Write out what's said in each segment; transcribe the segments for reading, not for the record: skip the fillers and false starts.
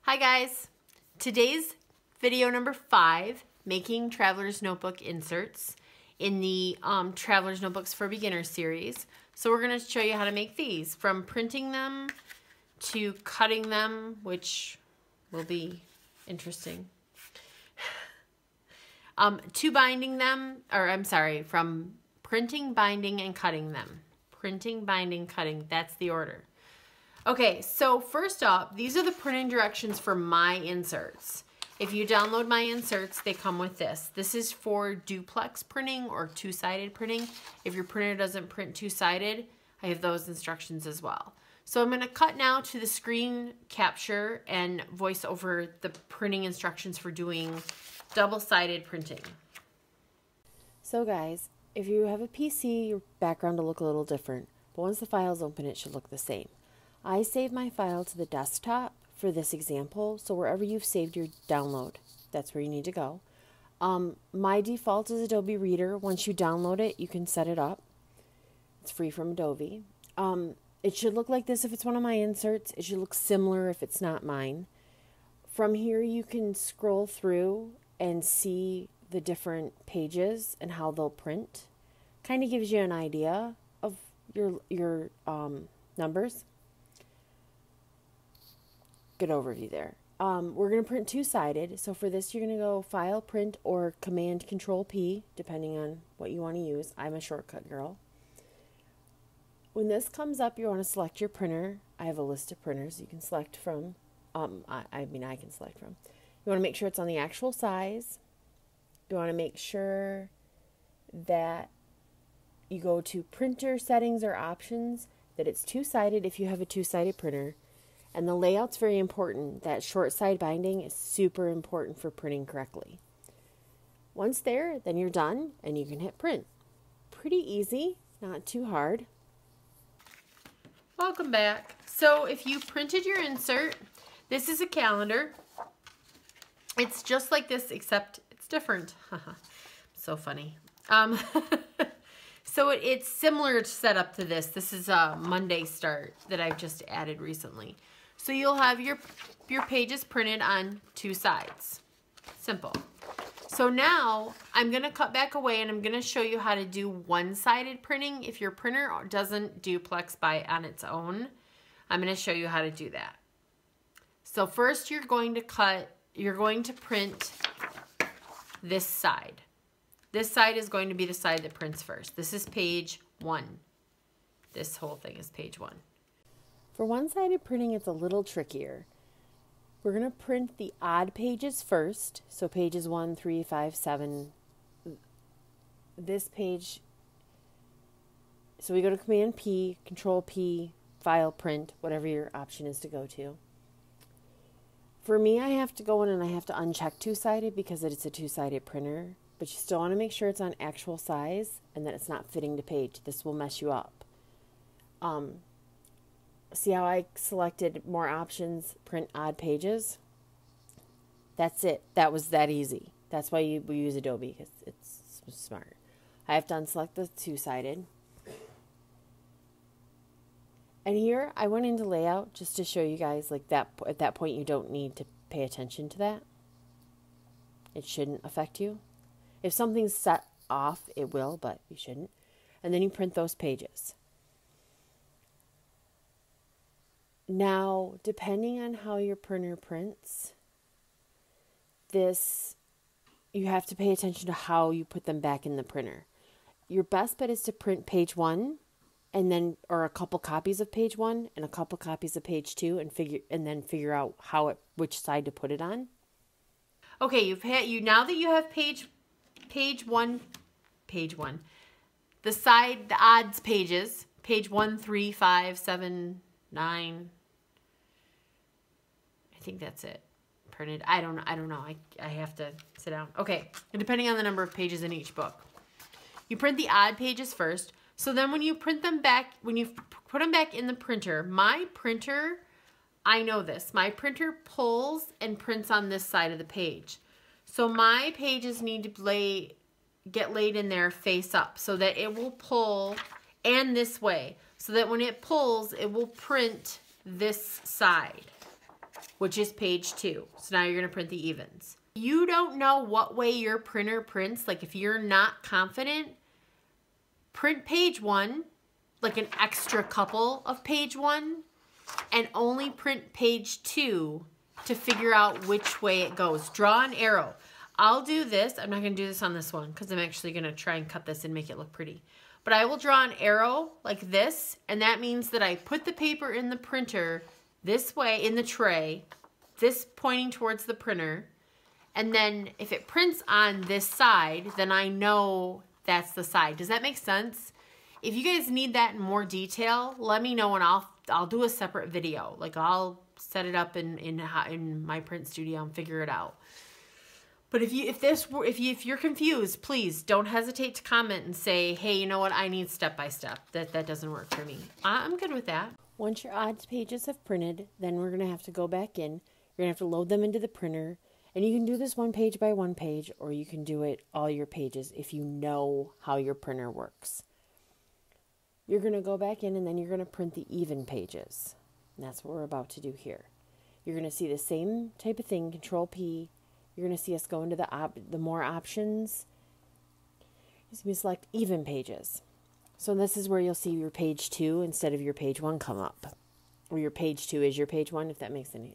Hi guys, today's video number 5, making Traveler's Notebook inserts in the Traveler's Notebooks for Beginners series. So we're going to show you how to make these, from printing them to cutting them, which will be interesting, to binding them, or I'm sorry, from printing, binding, and cutting them. Printing, binding, cutting, that's the order. Okay, so first up, these are the printing directions for my inserts. If you download my inserts, they come with this. This is for duplex printing or two-sided printing. If your printer doesn't print two-sided, I have those instructions as well. So I'm going to cut now to the screen capture and voice over the printing instructions for doing double-sided printing. So guys, if you have a PC, your background will look a little different, but once the file's open, it should look the same. I saved my file to the desktop for this example, so wherever you've saved your download, that's where you need to go. My default is Adobe Reader. Once you download it, you can set it up. It's free from Adobe. It should look like this if it's one of my inserts. It should look similar if it's not mine. From here, you can scroll through and see the different pages and how they'll print. Kind of gives you an idea of your numbers. Good overview there. We're going to print two-sided. So for this, you're going to go File, Print, or Command Control P, depending on what you want to use. I'm a shortcut girl. When this comes up, you want to select your printer. I have a list of printers you can select from. I can select from. You want to make sure it's on the actual size. You want to make sure that you go to Printer Settings or Options, that it's two-sided if you have a two-sided printer. And the layout's very important. That short side binding is super important for printing correctly. Once there, then you're done and you can hit print. Pretty easy, not too hard. Welcome back. So if you printed your insert, this is a calendar. It's just like this, except it's different. So funny. So it's similar setup to this. This is a Monday start that I've just added recently. So you'll have your pages printed on two sides. Simple. So now I'm going to cut back away and I'm going to show you how to do one-sided printing. If your printer doesn't duplex on its own, I'm going to show you how to do that. So first you're going to print this side. This side is going to be the side that prints first. This is page 1. This whole thing is page 1. For one-sided printing, it's a little trickier. We're going to print the odd pages first, so pages 1, 3, 5, 7. This page, so we go to Command P, Control P, File, Print, whatever your option is to go to. For me, I have to go in and I have to uncheck two-sided because it's a two-sided printer, but you still want to make sure it's on actual size and that it's not fitting to page. This will mess you up. See how I selected more options, print odd pages? That's it. That was that easy. That's why we use Adobe, because it's smart. I have to unselect the two-sided. And here I went into layout just to show you guys, like that. At that point you don't need to pay attention to that. It shouldn't affect you. If something's set off, it will, but you shouldn't. And then you print those pages. Now, depending on how your printer prints, you have to pay attention to how you put them back in the printer. Your best bet is to print page 1 or a couple copies of page 1 and a couple copies of page 2 and then figure out which side to put it on. Okay, now that you have page 1, the odds pages, page 1, 3, 5, 7, 9. I think that's it. Printed. I don't know. I have to sit down. Okay. And depending on the number of pages in each book. You print the odd pages first. So then when you print them back, when you put them back in the printer, my printer, I know this. My printer pulls and prints on this side of the page. So my pages need to get laid in there face up so that it will pull, and this way, so that when it pulls, it will print this side. which is page 2. So now you're going to print the evens. You don't know what way your printer prints. Like if you're not confident, print page 1, like an extra couple of page 1, and only print page 2 to figure out which way it goes. Draw an arrow. I'll do this. I'm not going to do this on this one because I'm actually going to try and cut this and make it look pretty. But I will draw an arrow like this, and that means that I put the paper in the printer this way in the tray, this pointing towards the printer, and then if it prints on this side, then I know that's the side. Does that make sense? If you guys need that in more detail, let me know and I'll do a separate video. Like I'll set it up in my print studio and figure it out. But if you're confused, please don't hesitate to comment and say, hey, you know what? I need step by step. That doesn't work for me. I'm good with that. Once your odds pages have printed, then we're going to have to go back in. You're going to have to load them into the printer. And you can do this one page by one page, or you can do it all your pages if you know how your printer works. You're going to go back in and then you're going to print the even pages. And that's what we're about to do here. You're going to see the same type of thing, Control P. You're going to see us go into the more options. You're going to select even pages. So this is where you'll see your page 2 instead of your page 1 come up. Or your page 2 is your page 1, if that makes sense.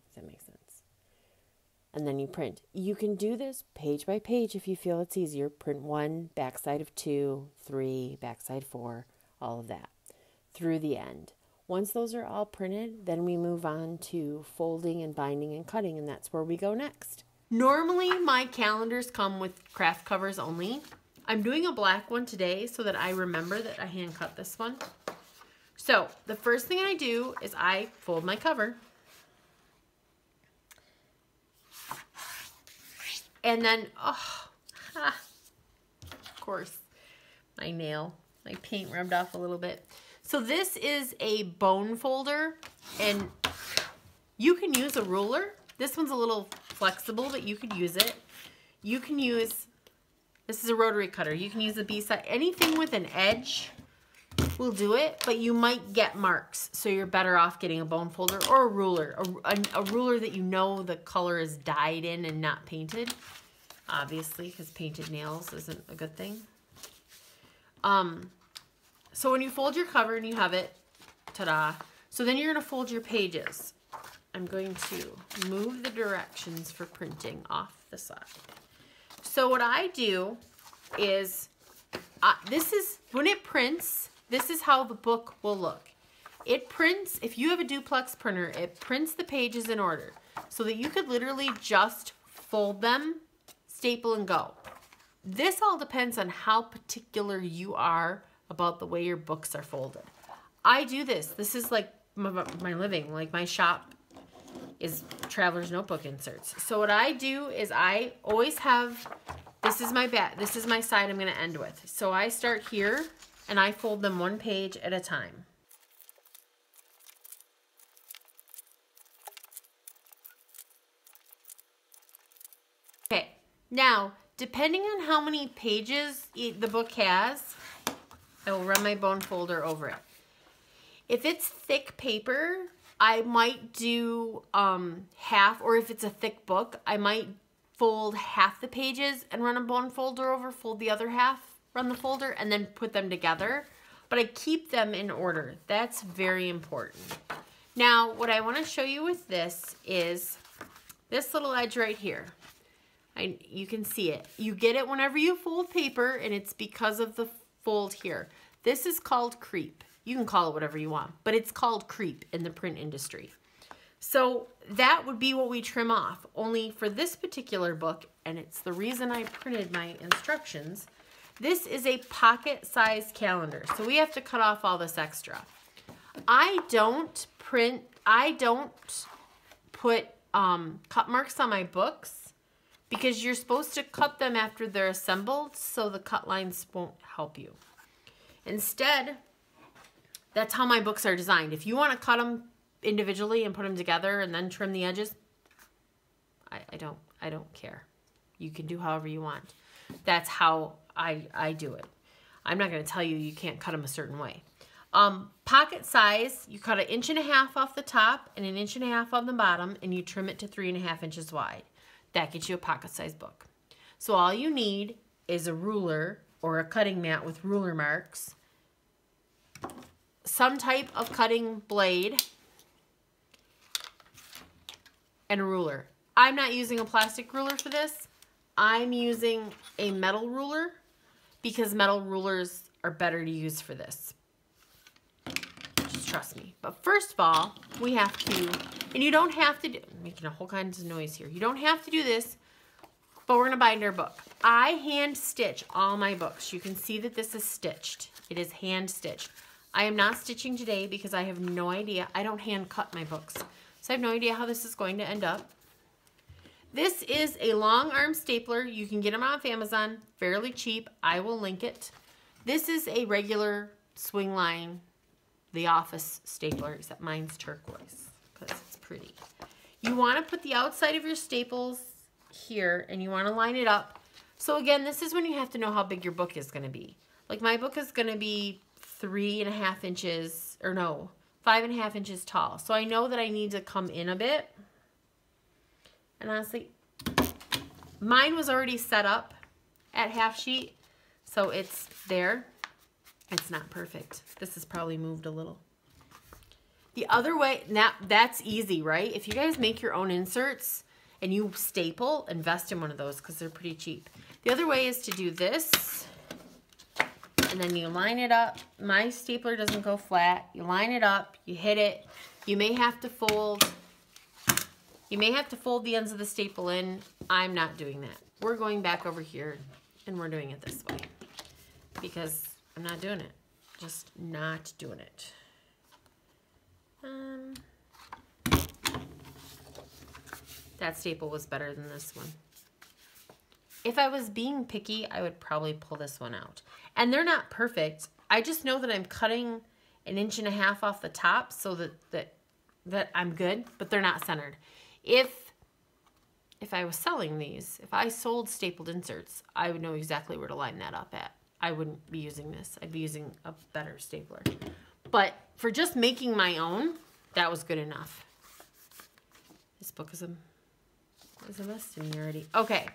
And then you print. You can do this page by page if you feel it's easier. Print 1, backside of 2, 3, backside 4, all of that through the end. Once those are all printed, then we move on to folding and binding and cutting, and that's where we go next. Normally, my calendars come with craft covers only. I'm doing a black one today so that I remember that I hand cut this one. So, the first thing I do is I fold my cover. And then, of course, my paint rubbed off a little bit. So this is a bone folder, and you can use a ruler. This one's a little flexible, but you could use it. You can use, this is a rotary cutter. You can use a B-side. Anything with an edge will do it, but you might get marks. So you're better off getting a bone folder or a ruler. A ruler that you know the color is dyed in and not painted. Obviously, because painted nails isn't a good thing. So when you fold your cover and you have it, ta-da. So then you're going to fold your pages. I'm going to move the directions for printing off the side. So what I do is, when it prints, this is how the book will look. It prints, if you have a duplex printer, it prints the pages in order so that you could literally just fold them, staple, and go. This all depends on how particular you are about the way your books are folded. I do this. This is like my living, like my shop is Traveler's Notebook inserts. So what I do is I always have, this is my side I'm going to end with. So I start here and I fold them one page at a time. Okay, now depending on how many pages the book has, I will run my bone folder over it. If it's thick paper, I might do half, or if it's a thick book, I might fold half the pages and run a bone folder over, fold the other half, run the folder, and then put them together. But I keep them in order. That's very important. Now, what I want to show you with this is this little edge right here. You can see it. You get it whenever you fold paper, and it's because of the fold here. This is called creep. You can call it whatever you want, but it's called creep in the print industry. So that would be what we trim off. Only for this particular book, and it's the reason I printed my instructions, this is a pocket-sized calendar. So we have to cut off all this extra. I don't put cut marks on my books because you're supposed to cut them after they're assembled, so the cut lines won't help you. Instead, that's how my books are designed. If you want to cut them individually and put them together and then trim the edges, I don't care. You can do however you want. That's how I do it. I'm not going to tell you you can't cut them a certain way. Pocket size, you cut 1.5 inches off the top and 1.5 inches on the bottom, and you trim it to 3.5 inches wide. That gets you a pocket size book. So all you need is a ruler or a cutting mat with ruler marks, some type of cutting blade, and a ruler. I'm not using a plastic ruler for this. I'm using a metal ruler because metal rulers are better to use for this. Just trust me. But first of all, we have to, and you don't have to do, I'm making a whole kind of noise here. You don't have to do this, but we're going to bind our book. I hand stitch all my books. You can see that this is stitched. It is hand stitched. I am not stitching today because I have no idea. I don't hand cut my books. So I have no idea how this is going to end up. This is a long arm stapler. You can get them off Amazon, fairly cheap. I will link it. This is a regular swing line, the office stapler, except mine's turquoise because it's pretty. You want to put the outside of your staples here and you want to line it up. So again, this is when you have to know how big your book is going to be. Like my book is going to be 3.5 inches, or no, 5.5 inches tall. So I know that I need to come in a bit. And honestly, mine was already set up at half sheet, so it's there. It's not perfect. This has probably moved a little. The other way, now that's easy, right? If you guys make your own inserts and you staple, invest in one of those because they're pretty cheap. The other way is to do this, and then you line it up. My stapler doesn't go flat. You line it up, you hit it. You may have to fold. You may have to fold the ends of the staple in. I'm not doing that. We're going back over here and we're doing it this way because I'm not doing it. Just not doing it. That staple was better than this one. If I was being picky, I would probably pull this one out. And they're not perfect. I just know that I'm cutting 1.5 inches off the top so that I'm good, but they're not centered. If I was selling these, if I sold stapled inserts, I would know exactly where to line that up at. I wouldn't be using this. I'd be using a better stapler. But for just making my own, that was good enough. This book is a mess to me already. Okay.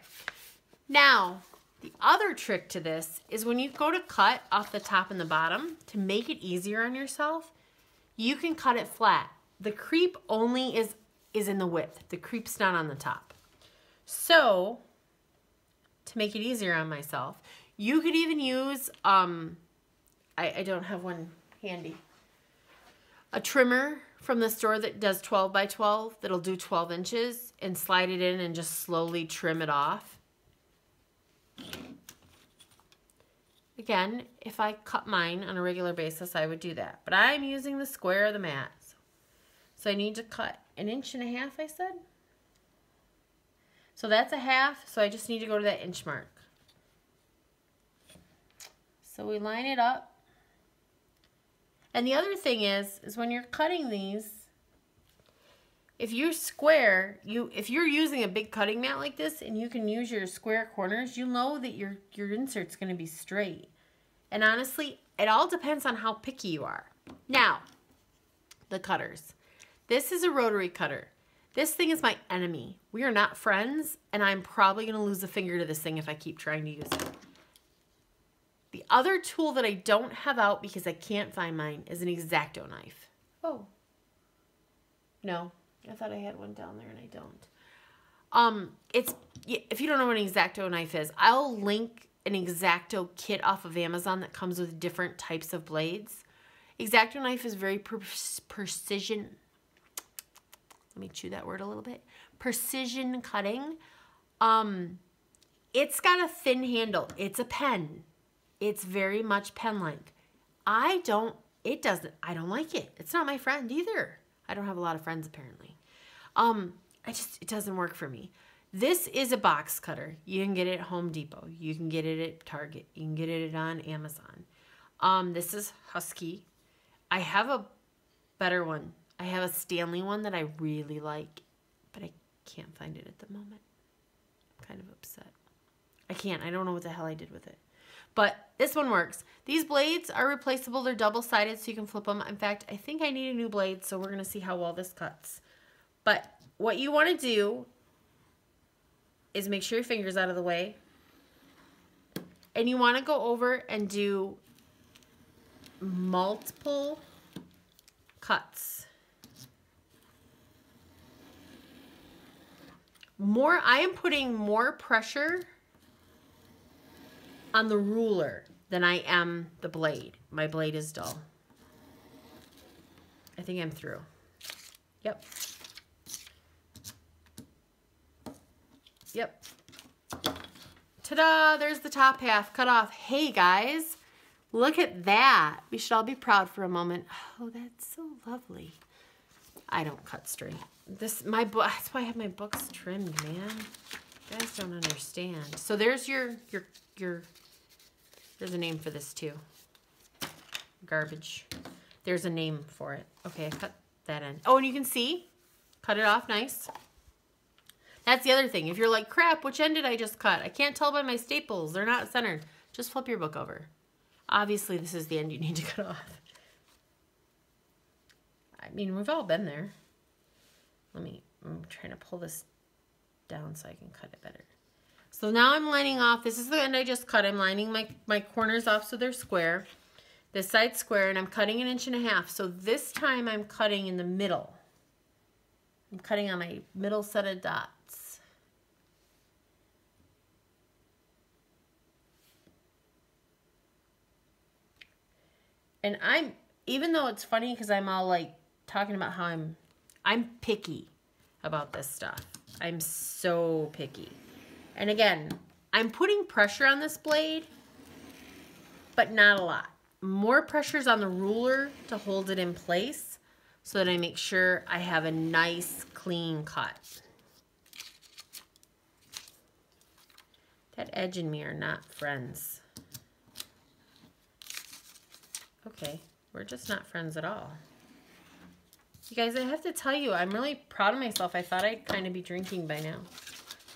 Now, the other trick to this is when you go to cut off the top and the bottom, to make it easier on yourself, you can cut it flat. The creep only is in the width. The creep's not on the top. So, to make it easier on myself, you could even use, I don't have one handy, a trimmer from the store that does 12 by 12 that'll do 12 inches and slide it in and just slowly trim it off. Again, if I cut mine on a regular basis, I would do that. But I'm using the square of the mat. So I need to cut 1.5 inches, I said. So that's 1/2, so I just need to go to that inch mark. So we line it up. And the other thing is when you're cutting these, if you're square, if you're using a big cutting mat like this and you can use your square corners, you'll know that your insert's going to be straight. And honestly, it all depends on how picky you are. Now, the cutters. This is a rotary cutter. This thing is my enemy. We are not friends, and I'm probably going to lose a finger to this thing if I keep trying to use it. The other tool that I don't have out because I can't find mine is an X-Acto knife. Oh. No. I thought I had one down there and I don't. If you don't know what an X-Acto knife is, I'll link an X-Acto kit off of Amazon that comes with different types of blades. X-Acto knife is very precision. Let me chew that word a little bit. Precision cutting. It's got a thin handle. It's a pen. It's very much pen-like. I don't like it. It's not my friend either. I don't have a lot of friends apparently. It doesn't work for me. This is a box cutter. You can get it at Home Depot. You can get it at Target. You can get it on Amazon. This is Husky. I have a better one. I have a Stanley one that I really like, but I can't find it at the moment. I'm kind of upset. I don't know what the hell I did with it. But this one works. These blades are replaceable. They're double-sided, so you can flip them. In fact, I think I need a new blade, so we're going to see how well this cuts. But what you want to do is make sure your finger's out of the way. And you want to go over and do multiple cuts. I am putting more pressure on the ruler than I am the blade. My blade is dull. I think I'm through. Yep. Yep. Ta-da! There's the top half cut off. Hey guys, look at that. We should all be proud for a moment. Oh, that's so lovely. I don't cut straight. That's why I have my books trimmed, man. You guys don't understand. So there's there's a name for this too. Garbage. There's a name for it. Okay, I cut that in. Oh, and you can see, cut it off nice. That's the other thing. If you're like, crap, which end did I just cut? I can't tell by my staples. They're not centered. Just flip your book over. Obviously, this is the end you need to cut off. I mean, we've all been there. I'm trying to pull this down so I can cut it better. So now I'm lining off. This is the end I just cut. I'm lining my corners off so they're square. This side's square, and I'm cutting 1.5 inches. So this time I'm cutting in the middle. I'm cutting on my middle set of dots. And even though it's funny because I'm all like talking about how I'm picky about this stuff. I'm so picky. And again, I'm putting pressure on this blade, but not a lot. More pressure's on the ruler to hold it in place so that I make sure I have a nice clean cut. That edge and me are not friends. Okay, we're just not friends at all. You guys, I have to tell you, I'm really proud of myself. I thought I'd kind of be drinking by now.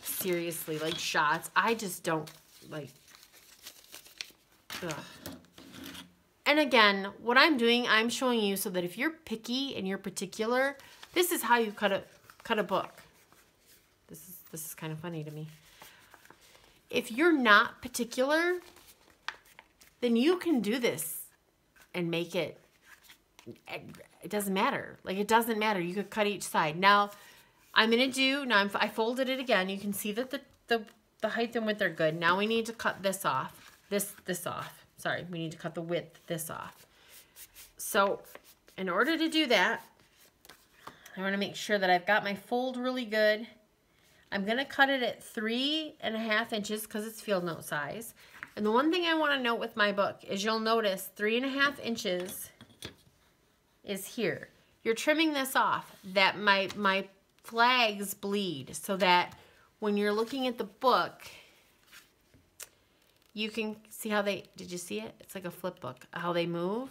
Seriously, like shots. I just don't like. Ugh. And again, what I'm doing, I'm showing you so that if you're picky and you're particular, this is how you cut a book. This is kind of funny to me. If you're not particular, then you can do this and make it. It doesn't matter. Like, it doesn't matter. You could cut each side. Now, I'm going to do, I folded it again. You can see that the height and width are good. Now we need to cut this off. This off. Sorry, we need to cut the width, this off. So, in order to do that, I want to make sure that I've got my fold really good. I'm going to cut it at 3.5 inches because it's field note size. And the one thing I want to note with my book is you'll notice 3.5 inches is here. You're trimming this off that my flags bleed so that when you're looking at the book, you can see how did you see it? It's like a flip book, how they move.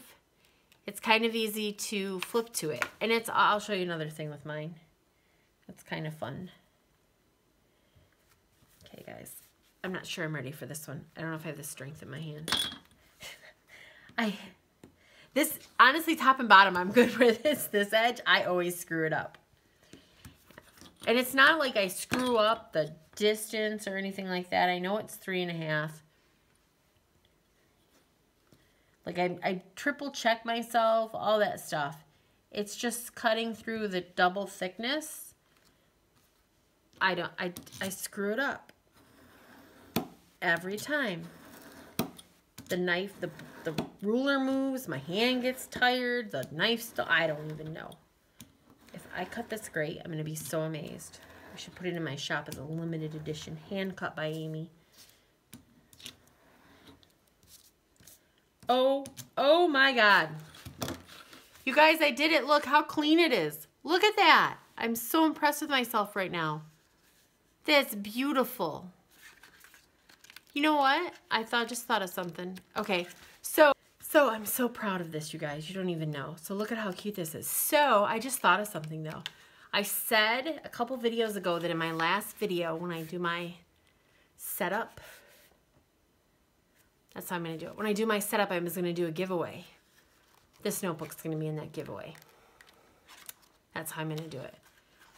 It's kind of easy to flip to it. And I'll show you another thing with mine. It's kind of fun. Okay, guys. I'm not sure I'm ready for this one. I don't know if I have the strength in my hand. This, honestly, top and bottom, I'm good for this edge. I always screw it up. And it's not like I screw up the distance or anything like that. I know it's 3.5. Like, I triple check myself, all that stuff. It's just cutting through the double thickness. I screw it up. Every time. The knife, the ruler moves, my hand gets tired, the knife still, I don't even know. If I cut this great, I'm going to be so amazed. I should put it in my shop as a limited edition, hand cut by Amy. Oh my God. You guys, I did it. Look how clean it is. Look at that. I'm so impressed with myself right now. That's beautiful. You know what? I just thought of something. Okay, so I'm so proud of this, you guys. You don't even know. So look at how cute this is. So I just thought of something though. I said a couple videos ago that in my last video when I do my setup, That's how I'm going to do it. When I do my setup, I'm just going to do a giveaway. This notebook's going to be in that giveaway. That's how I'm going to do it.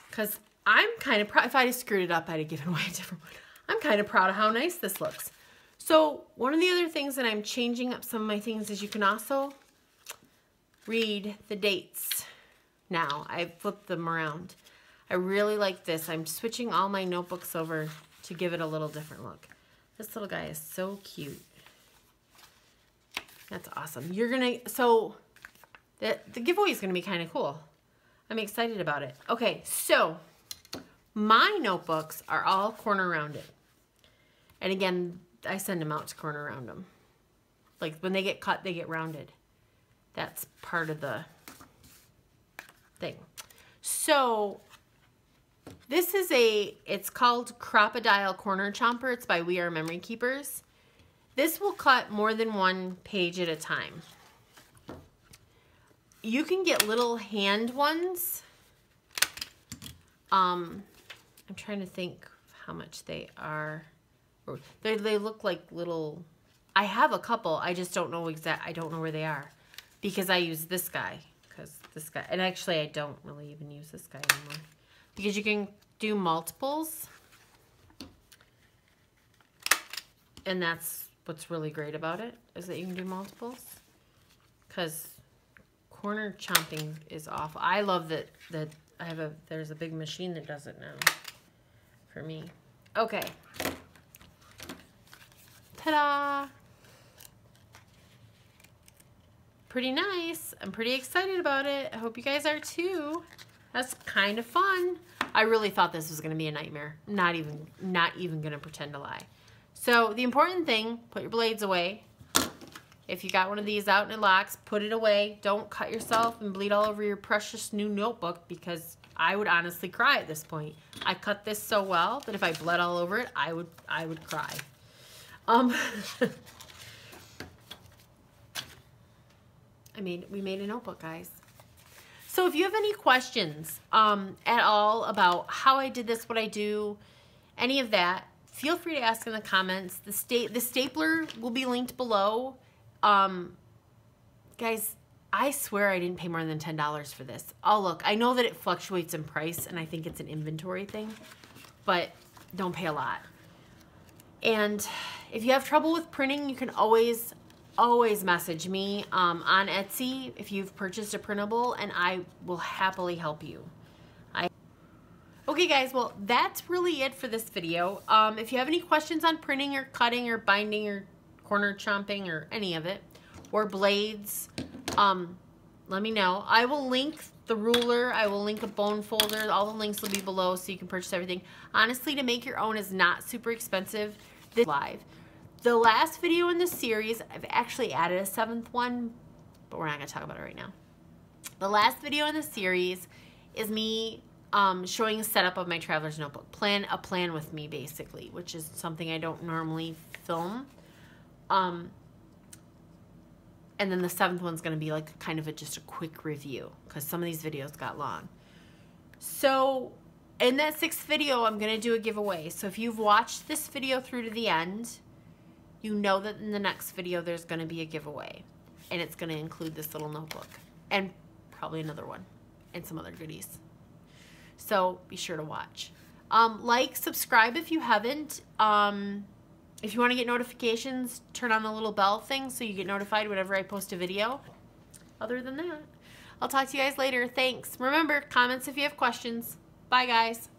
Because I'm kind of proud. If I had screwed it up, I'd have given away a different one. I'm kind of proud of how nice this looks. So one of the other things that I'm changing up some of my things is you can also read the dates now. I flipped them around. I really like this. I'm switching all my notebooks over to give it a little different look. This little guy is so cute. That's awesome. You're gonna, so the giveaway is gonna be kind of cool. I'm excited about it. Okay, so my notebooks are all corner rounded. And again, I send them out to corner round them. Like when they get cut, they get rounded. That's part of the thing. So this is it's called Crocodile Corner Chomper. It's by We Are Memory Keepers. This will cut more than one page at a time. You can get little hand ones. I'm trying to think how much they are. They look like little, I have a couple, I just don't know I don't know where they are. Because I use this guy. And actually I don't really even use this guy anymore. Because you can do multiples. And that's what's really great about it, is that you can do multiples. Because corner chomping is awful. I love that there's a big machine that does it now for me. Okay. Ta-da! Pretty nice. I'm pretty excited about it. I hope you guys are too. That's kind of fun. I really thought this was going to be a nightmare. Not even going to pretend to lie. So the important thing, put your blades away. If you got one of these out and it locks, put it away. Don't cut yourself and bleed all over your precious new notebook, because I would honestly cry at this point. I cut this so well that if I bled all over it, I would cry. We made a notebook, guys. So if you have any questions at all about how I did this, what I do, any of that, feel free to ask in the comments. The stapler will be linked below. Guys, I swear I didn't pay more than $10 for this. Oh, look, I know that it fluctuates in price, and I think it's an inventory thing, but don't pay a lot. And if you have trouble with printing, you can always message me on Etsy if you've purchased a printable, and I will happily help you. Okay guys, well that's really it for this video. If you have any questions on printing or cutting or binding or corner chomping or any of it, or blades, let me know. I will link the ruler, I will link a bone folder, all the links will be below so you can purchase everything. Honestly, to make your own is not super expensive. This live. The last video in this series, I've actually added a 7th one, but we're not going to talk about it right now. The last video in the series is me showing a setup of my traveler's notebook. A plan with me, basically, which is something I don't normally film. And then the 7th one's going to be like kind of just a quick review, because some of these videos got long. So in that 6th video, I'm going to do a giveaway. So if you've watched this video through to the end, you know that in the next video there's going to be a giveaway, and it's going to include this little notebook and probably another one and some other goodies. So be sure to watch. Like, subscribe if you haven't. If you want to get notifications, turn on the little bell thing so you get notified whenever I post a video. Other than that, I'll talk to you guys later. Thanks. Remember, comments if you have questions. Bye, guys.